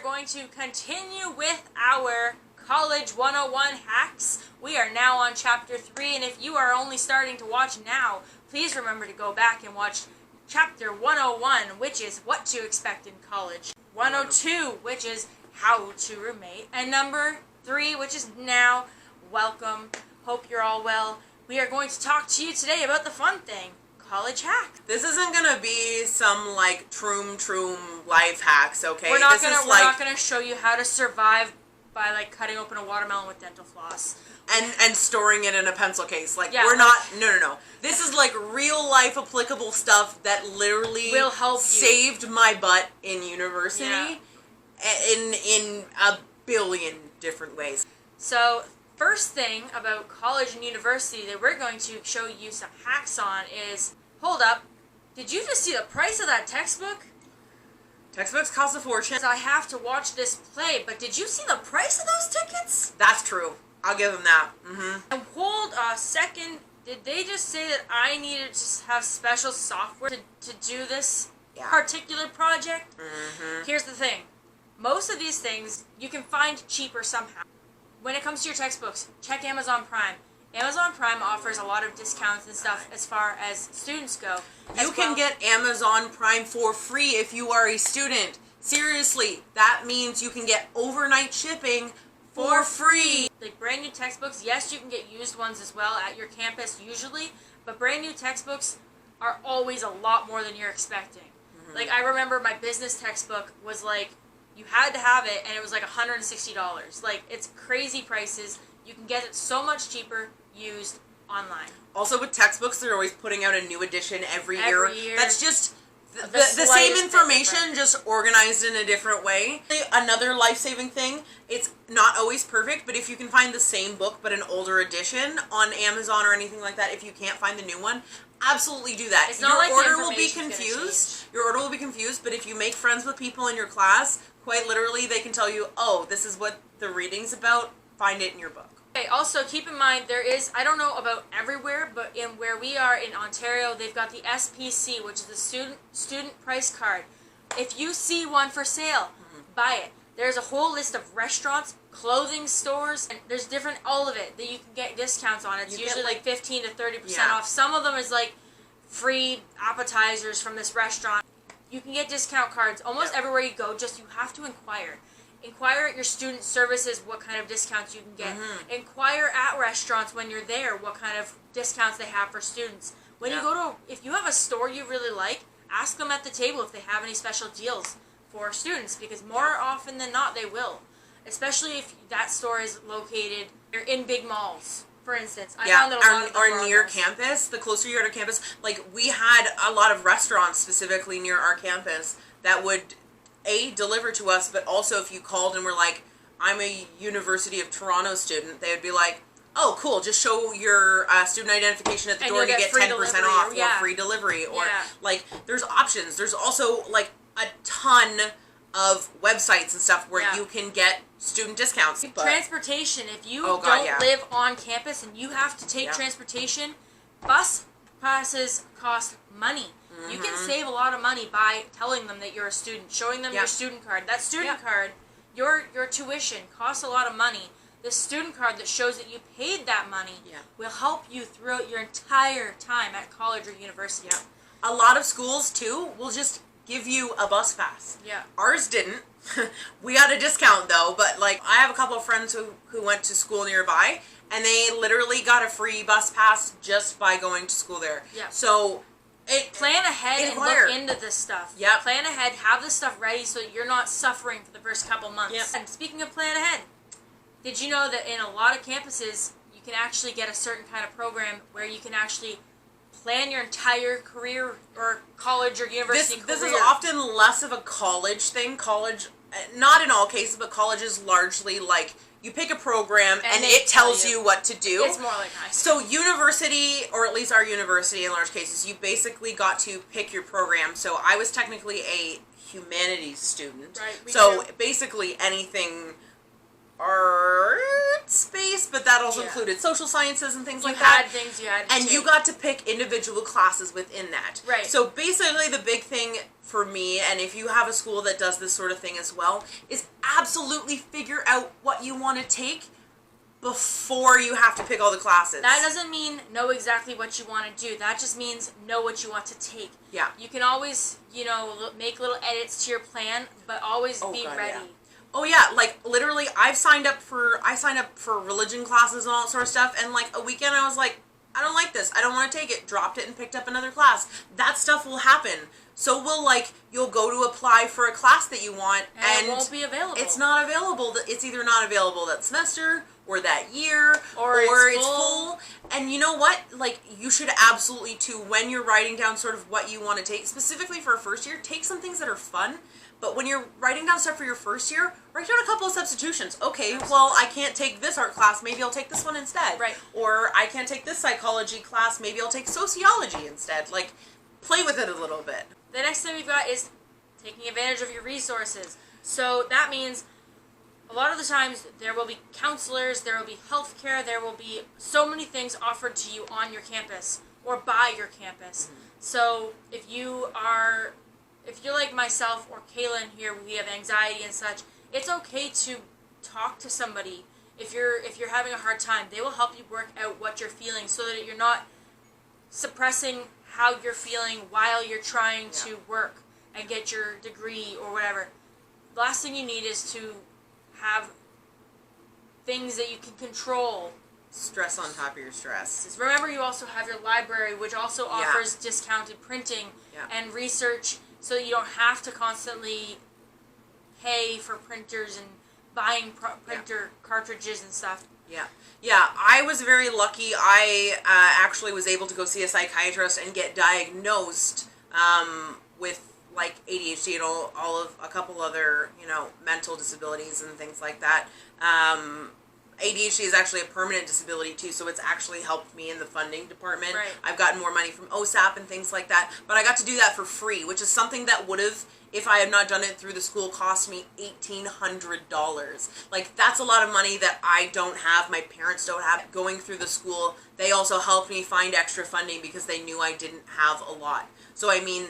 going to continue with our College 101 hacks. We are now on Chapter 3, and if you are only starting to watch now, please remember to go back and watch Chapter 101, which is what to expect in college. 102, which is how to roommate. And number 3, which is now, welcome. Hope you're all well. We are going to talk to you today about the fun thing. College hack. This isn't gonna be some like troom life hacks, okay? We're not gonna show you how to survive by like cutting open a watermelon with dental floss and storing it in a pencil case. Like yeah, we're not. No. This is like real life applicable stuff that literally will help you. Saved my butt in university, in a billion different ways. So first thing about college and university that we're going to show you some hacks on is. Hold up. Did you just see the price of that textbook? Textbooks cost a fortune. I have to watch this play, but did you see the price of those tickets? That's true. I'll give them that. And hold a second. Did they just say that I needed to have special software to do this particular project? Here's the thing. Most of these things you can find cheaper somehow. When it comes to your textbooks, check Amazon Prime. Amazon Prime offers a lot of discounts and stuff as far as students go. You can get Amazon Prime for free if you are a student. Seriously, that means you can get overnight shipping for free. Like brand new textbooks, yes, you can get used ones as well at your campus usually, but brand new textbooks are always a lot more than you're expecting. Like I remember my business textbook was like, you had to have it and it was like $160. Like it's crazy prices. You can get it so much cheaper used online. Also with textbooks, they're always putting out a new edition every year. That's just the same information, just organized in a different way. Another life-saving thing, it's not always perfect, but if you can find the same book but an older edition on Amazon or anything like that, if you can't find the new one, absolutely do that. It's not like your order will be confused. Your order will be confused, but if you make friends with people in your class, quite literally they can tell you, oh, this is what the reading's about, find it in your book. Okay, also keep in mind there is, I don't know about everywhere, but in where we are in Ontario, they've got the SPC, which is the student price card. If you see one for sale, buy it. There's a whole list of restaurants, clothing stores, and there's different, all of it, that you can get discounts on. It's usually like 15 to 30% off. Some of them is like free appetizers from this restaurant. You can get discount cards almost everywhere you go, just you have to inquire. Inquire at your student services what kind of discounts you can get. Inquire at restaurants when you're there what kind of discounts they have for students. When you go to, if you have a store you really like, ask them at the table if they have any special deals for students, because more often than not they will. Especially if that store is located in big malls, for instance. I found that a lot of or near campus. The closer you are to campus, like we had a lot of restaurants specifically near our campus that would deliver to us, but also if you called and were like, I'm a University of Toronto student, they would be like, oh cool, just show your student identification at the door to get 10% off or free delivery, or like there's options. There's also like a ton of websites and stuff where you can get student discounts. Transportation, if you don't live on campus and you have to take transportation, bus passes cost money. You can save a lot of money by telling them that you're a student, showing them your student card. That student card, your tuition costs a lot of money. The student card that shows that you paid that money will help you throughout your entire time at college or university. A lot of schools, too, will just give you a bus pass. Ours didn't. We got a discount, though, but like I have a couple of friends who went to school nearby, and they literally got a free bus pass just by going to school there. So plan ahead and look into this stuff. Plan ahead, have this stuff ready so that you're not suffering for the first couple months. And speaking of plan ahead, did you know that in a lot of campuses you can actually get a certain kind of program where you can actually plan your entire career or college or university career? This is often less of a college thing. College, not in all cases, but college is largely like you pick a program and it tells you what to do. It's more like high So school. university, or at least our university in large cases, you basically got to pick your program. So I was technically a humanities student. Right, so basically anything art space, but that also included social sciences and things like that. And you got to pick individual classes within that. Right. So basically the big thing for me, and if you have a school that does this sort of thing as well, is absolutely figure out what you want to take before you have to pick all the classes. That doesn't mean know exactly what you want to do. That just means know what you want to take. Yeah. You can always, make little edits to your plan, but always be ready. Yeah. Oh yeah, like literally I signed up for religion classes and all that sort of stuff, and like a weekend I was like, I don't like this, I don't want to take it, dropped it and picked up another class. That stuff will happen. So you'll go to apply for a class that you want and it won't be available. It's not available. It's either not available that semester or that year or it's full. And you know what? Like, you should absolutely too, when you're writing down sort of what you want to take, specifically for a first year, take some things that are fun. But when you're writing down stuff for your first year, write down a couple of substitutions. Okay, well, I can't take this art class. Maybe I'll take this one instead. Right. Or I can't take this psychology class. Maybe I'll take sociology instead. Like, play with it a little bit. The next thing we've got is taking advantage of your resources. So that means a lot of the times there will be counselors, there will be healthcare, there will be so many things offered to you on your campus or by your campus. Mm-hmm. So if you're like myself or Kaelan here, we have anxiety and such, it's okay to talk to somebody. If you're having a hard time, they will help you work out what you're feeling so that you're not suppressing how you're feeling while you're trying to work and get your degree or whatever. The last thing you need is to have things that you can control. Stress on top of your stress. Remember, you also have your library, which also offers discounted printing and research, so that you don't have to constantly pay for printers and buying printer cartridges and stuff. Yeah, I was very lucky. I actually was able to go see a psychiatrist and get diagnosed with like ADHD and a couple other, mental disabilities and things like that. ADHD is actually a permanent disability too, so it's actually helped me in the funding department. Right. I've gotten more money from OSAP and things like that, but I got to do that for free, which is something that would have, if I had not done it through the school, cost me $1,800. Like, that's a lot of money that I don't have, my parents don't have. Going through the school, they also helped me find extra funding because they knew I didn't have a lot. So, I mean,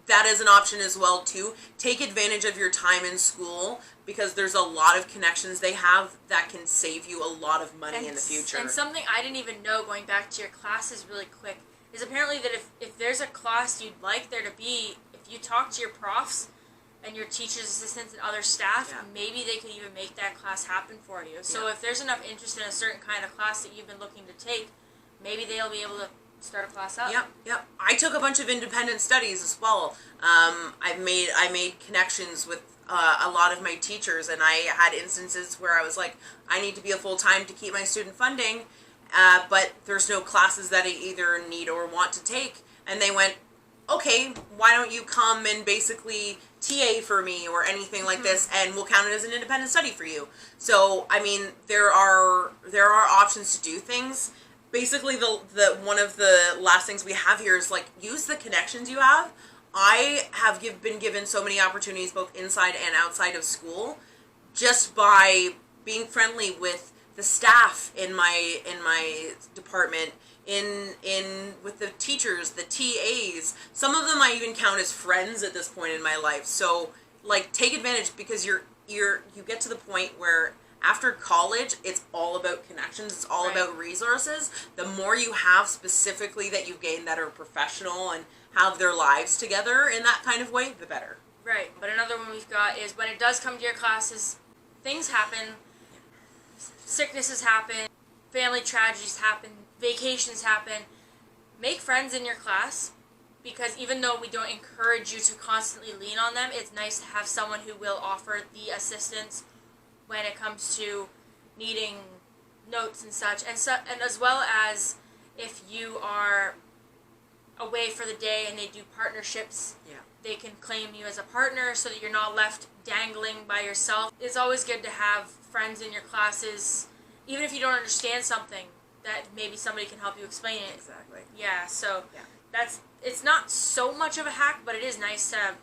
that is an option as well, too. Take advantage of your time in school, because there's a lot of connections they have that can save you a lot of money in the future. And something I didn't even know, going back to your classes really quick, is apparently that if there's a class you'd like there to be, if you talk to your profs and your teachers, assistants, and other staff, maybe they could even make that class happen for you. So if there's enough interest in a certain kind of class that you've been looking to take, maybe they'll be able to start a class up. Yep. I took a bunch of independent studies as well. I made connections with a lot of my teachers, and I had instances where I was like, I need to be a full-time to keep my student funding, but there's no classes that I either need or want to take. And they went, okay, why don't you come and basically TA for me or anything like this, and we'll count it as an independent study for you. So, I mean, there are options to do things. Basically, the one of the last things we have here is, like, use the connections you have. I have been given so many opportunities both inside and outside of school just by being friendly with the staff in my department, with the teachers, the TAs. Some of them I even count as friends at this point in my life. So, like, take advantage, because you get to the point where after college, it's all about connections. It's all about resources. The more you have specifically that you've gained that are professional and have their lives together in that kind of way, the better. Right. But another one we've got is when it does come to your classes, things happen, sicknesses happen, family tragedies happen, vacations happen. Make friends in your class, because even though we don't encourage you to constantly lean on them, it's nice to have someone who will offer the assistance when it comes to needing notes and such, and as well as if you are away for the day and they do partnerships, they can claim you as a partner so that you're not left dangling by yourself. It's always good to have friends in your classes, even if you don't understand something, that maybe somebody can help you explain it. Exactly. Yeah, so it's not so much of a hack, but it is nice to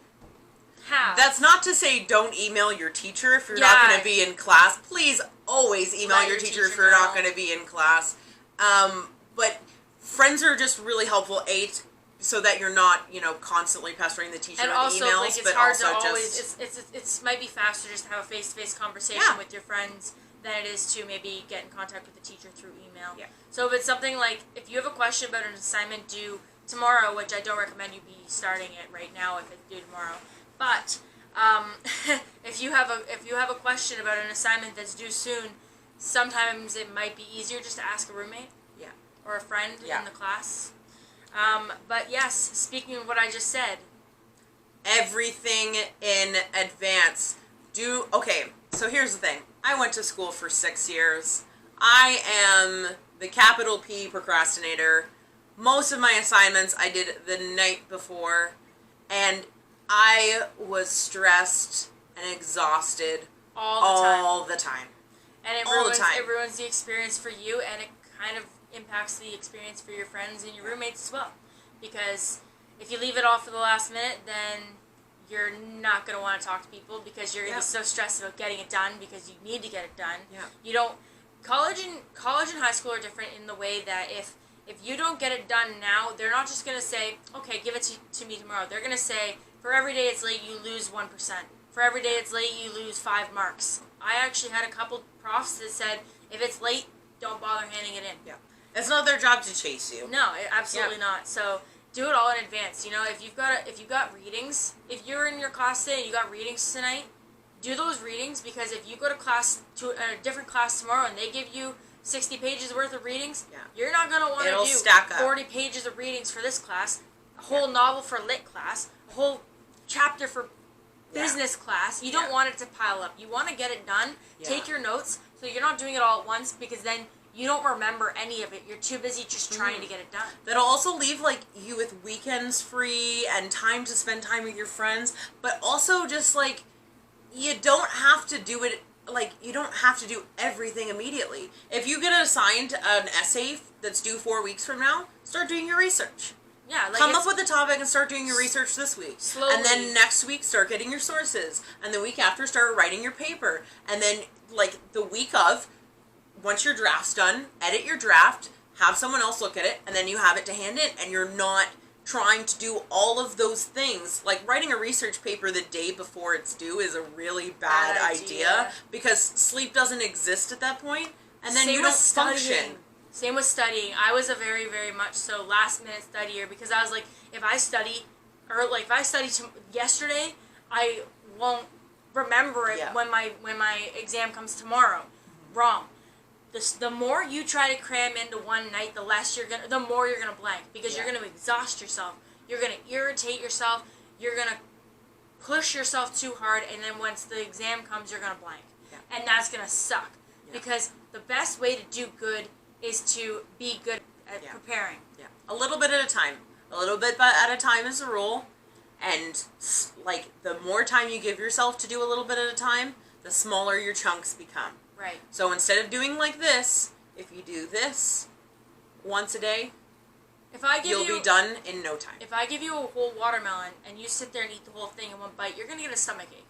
have. That's not to say don't email your teacher if you're not going to be in class. Please always email your teacher if you're not going to be in class. But friends are just really helpful, so that you're not, constantly pestering the teacher and with also, emails. Like, it's but hard also to always, just it might be faster just to have a face-to-face conversation with your friends than it is to maybe get in contact with the teacher through email. Yeah. So if it's something like, if you have a question about an assignment due tomorrow, which I don't recommend you be starting it right now if it's due tomorrow, but if you have a question about an assignment that's due soon, sometimes it might be easier just to ask a roommate. Yeah. Or a friend in the class. But yes, speaking of what I just said, everything in advance. Okay, so here's the thing. I went to school for 6 years. I am the capital P procrastinator. Most of my assignments I did the night before, and I was stressed and exhausted all the time. And it ruins the experience for you, and it kind of impacts the experience for your friends and your roommates as well. Because if you leave it all for the last minute, then you're not going to want to talk to people because you're going to be so stressed about getting it done because you need to get it done. Yeah. You don't. College and high school are different in the way that if you don't get it done now, they're not just going to say, okay, give it to me tomorrow. They're going to say, for every day it's late, you lose 1%. For every day it's late, you lose 5 marks. I actually had a couple profs that said, if it's late, don't bother handing it in. Yeah. It's not their job to chase you. No, absolutely not. So do it all in advance. If you've got readings, if you're in your class today and you got readings tonight, do those readings, because if you go to a different class tomorrow and they give you 60 pages worth of readings, you're not going to want to do 40 pages of readings for this class, a whole novel for lit class, a whole chapter for business class. You don't want it to pile up. You want to get it done. Take your notes so you're not doing it all at once, because then you don't remember any of it. You're too busy just trying to get it done. That'll also leave you with weekends free and time to spend time with your friends, but also just you don't have to do it. You don't have to do everything immediately. If you get assigned an essay that's due 4 weeks from now, start doing your research. Yeah, come up with the topic and start doing your research this week. Slowly. And then next week, start getting your sources. And the week after, start writing your paper. And then, the week of, once your draft's done, edit your draft, have someone else look at it, and then you have it to hand in. And you're not trying to do all of those things. Writing a research paper the day before it's due is a really bad idea, because sleep doesn't exist at that point, and then you don't function. Same with studying. I was a very, very much so last minute studier, because I was like, if I study yesterday, I won't remember it when my exam comes tomorrow. Wrong. The more you try to cram into one night, the more you're gonna blank, because you're gonna exhaust yourself. You're gonna irritate yourself. You're gonna push yourself too hard, and then once the exam comes, you're gonna blank, and that's gonna suck. Because the best way to do good is to be good at preparing. Yeah, a little bit at a time. A little bit at a time is the rule, and the more time you give yourself to do a little bit at a time, the smaller your chunks become. Right. So instead of doing this, if you do this once a day, you'll be done in no time. If I give you a whole watermelon and you sit there and eat the whole thing in one bite, you're going to get a stomachache.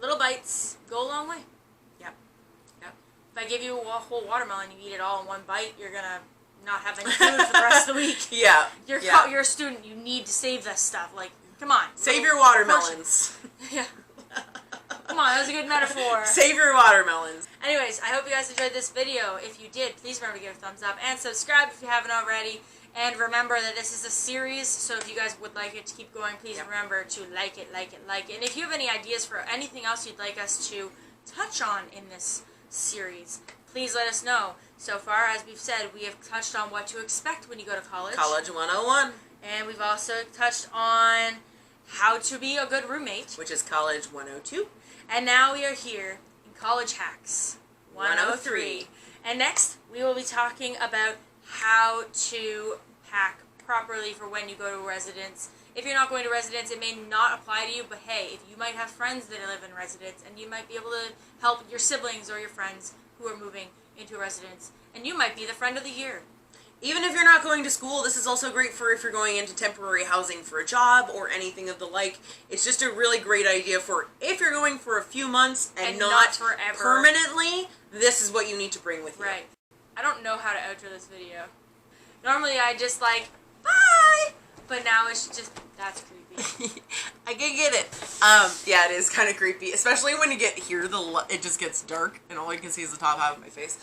Little bites go a long way. Yeah. Yeah. If I give you a whole watermelon and you eat it all in one bite, you're going to not have any food for the rest of the week. Yeah. You're a student. You need to save this stuff. Come on. Save your watermelons. Yeah. Come on, that was a good metaphor. Save your watermelons. Anyways, I hope you guys enjoyed this video. If you did, please remember to give it a thumbs up and subscribe if you haven't already. And remember that this is a series, so if you guys would like it to keep going, please remember to like it. And if you have any ideas for anything else you'd like us to touch on in this series, please let us know. So far, as we've said, we have touched on what to expect when you go to college. College 101. And we've also touched on how to be a good roommate, which is College 102. And now we are here in College Hacks 103. And next, we will be talking about how to pack properly for when you go to residence. If you're not going to residence, it may not apply to you, but hey, if you might have friends that live in residence, and you might be able to help your siblings or your friends who are moving into residence, and you might be the friend of the year. even if you're not going to school, this is also great for if you're going into temporary housing for a job or anything of the like. It's just a really great idea for if you're going for a few months and not forever. Permanently, this is what you need to bring with you. Right. I don't know how to outro this video. Normally I just like, bye! But now it's just, that's creepy. I can get it. Yeah, it is kind of creepy, especially when you get here. It just gets dark, and all you can see is the top half of my face.